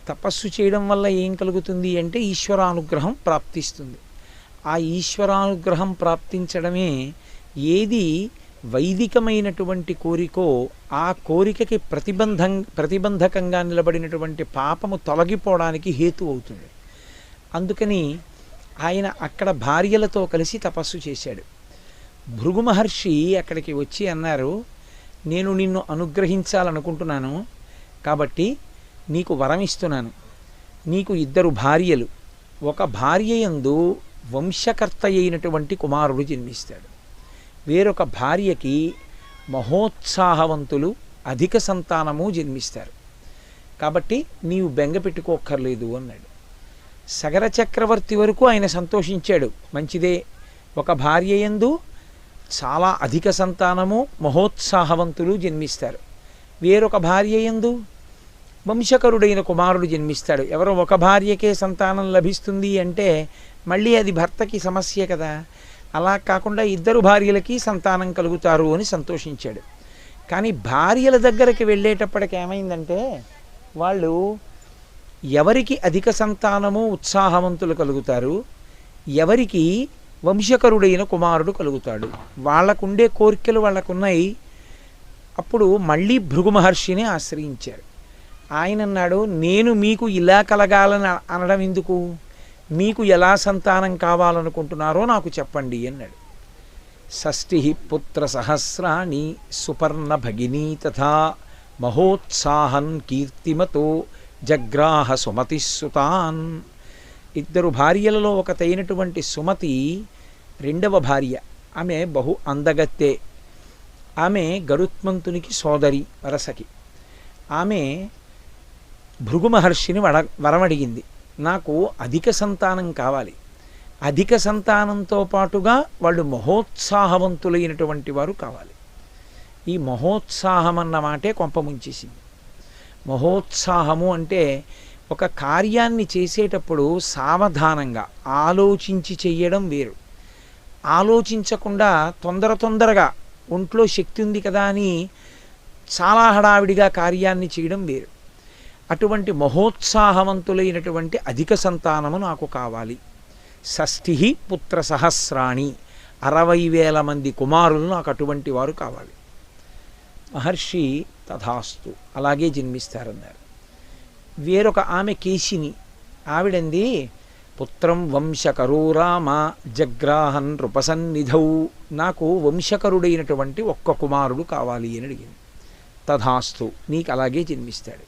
తపస్సు చేయడం వల్ల ఏం కలుగుతుంది అంటే ఈశ్వరానుగ్రహం ప్రాప్తిస్తుంది. ఆ ఈశ్వరానుగ్రహం ప్రాప్తించడమే ఏది వైదికమైనటువంటి కోరికో ఆ కోరికకి ప్రతిబంధకంగా నిలబడినటువంటి పాపము తొలగిపోవడానికి హేతు అవుతుంది. అందుకని ఆయన అక్కడ భార్యలతో కలిసి తపస్సు చేశాడు. భృగు మహర్షి అక్కడికి వచ్చి అన్నారు, నేను నిన్ను అనుగ్రహించాలనుకుంటున్నాను కాబట్టి నీకు వరం ఇస్తున్నాను. నీకు 2 భార్యలు, ఒక భార్య యందు వంశకర్త అయినటువంటి కుమారుడు జన్మిస్తాడు, వేరొక భార్యకి మహోత్సాహవంతులు అధిక సంతానము జన్మిస్తారు. కాబట్టి నీవు బెంగ పెట్టుకోక్కర్లేదు అన్నాడు. సగర చక్రవర్తి వరకు ఆయన సంతోషించాడు. మంచిదే, ఒక భార్య యందు చాలా అధిక సంతానము మహోత్సాహవంతులు జన్మిస్తారు, వేరొక భార్య యందు వంశకరుడైన కుమారుడు జన్మిస్తాడు. ఎవరో ఒక భార్యకే సంతానం లభిస్తుంది అంటే మళ్ళీ అది భర్తకి సమస్య కదా. అలా కాకుండా 2 భార్యలకి సంతానం కలుగుతారు అని సంతోషించాడు. కానీ భార్యల దగ్గరికి వెళ్ళేటప్పటికి ఏమైందంటే వాళ్ళు ఎవరికి అధిక సంతానము ఉత్సాహవంతులు కలుగుతారు, ఎవరికి వంశకరుడైన కుమారుడు కలుగుతాడు, వాళ్ళకుండే కోరికలు వాళ్ళకున్నాయి. అప్పుడు మళ్ళీ భృగు మహర్షిని ఆశ్రయించారు. ఆయన అన్నాడు, నేను మీకు ఇలా కలగాలని అనడం ఎందుకు, మీకు ఎలా సంతానం కావాలనుకుంటున్నారో నాకు చెప్పండి అన్నాడు. షష్ఠి పుత్ర సహస్రాణి సుపర్ణ భగినీ తథా మహోత్సాహన్ కీర్తిమతో జగ్రాహ సుమతిస్సుతాన్. 2 భార్యలలో ఒకతైనటువంటి సుమతి 2వ భార్య. ఆమె బహు అందగత్తె. ఆమె గరుత్మంతునికి సోదరి వరసకి. ఆమె భృగు మహర్షిని వరమడిగింది, నాకు అధిక సంతానం కావాలి, అధిక సంతానంతో పాటుగా వాళ్ళు మహోత్సాహవంతులైనటువంటి వారు కావాలి. ఈ మహోత్సాహం అన్న మాటే కొంప ముంచేసింది. మహోత్సాహము అంటే ఒక కార్యాన్ని చేసేటప్పుడు సావధానంగా ఆలోచించి చెయ్యడం వేరు, ఆలోచించకుండా తొందరగా ఒంట్లో శక్తి ఉంది కదా అని చాలా హడావిడిగా కార్యాన్ని చేయడం వేరు. అటువంటి మహోత్సాహవంతులైనటువంటి అధిక సంతానము నాకు కావాలి. షష్ఠి పుత్ర సహస్రాణి 60,000 మంది కుమారులు నాకు అటువంటి వారు కావాలి. మహర్షి తథాస్తు, అలాగే జన్మిస్తారన్నారు. వేరొక ఆమె కేశిని, ఆవిడంది, పుత్రం వంశకరో రామ జగ్రాహన్ నృపసన్నిధౌ, నాకు వంశకరుడైనటువంటి ఒక్క కుమారుడు కావాలి అని అడిగింది. తథాస్తు, నీకు అలాగే జన్మిస్తాడు.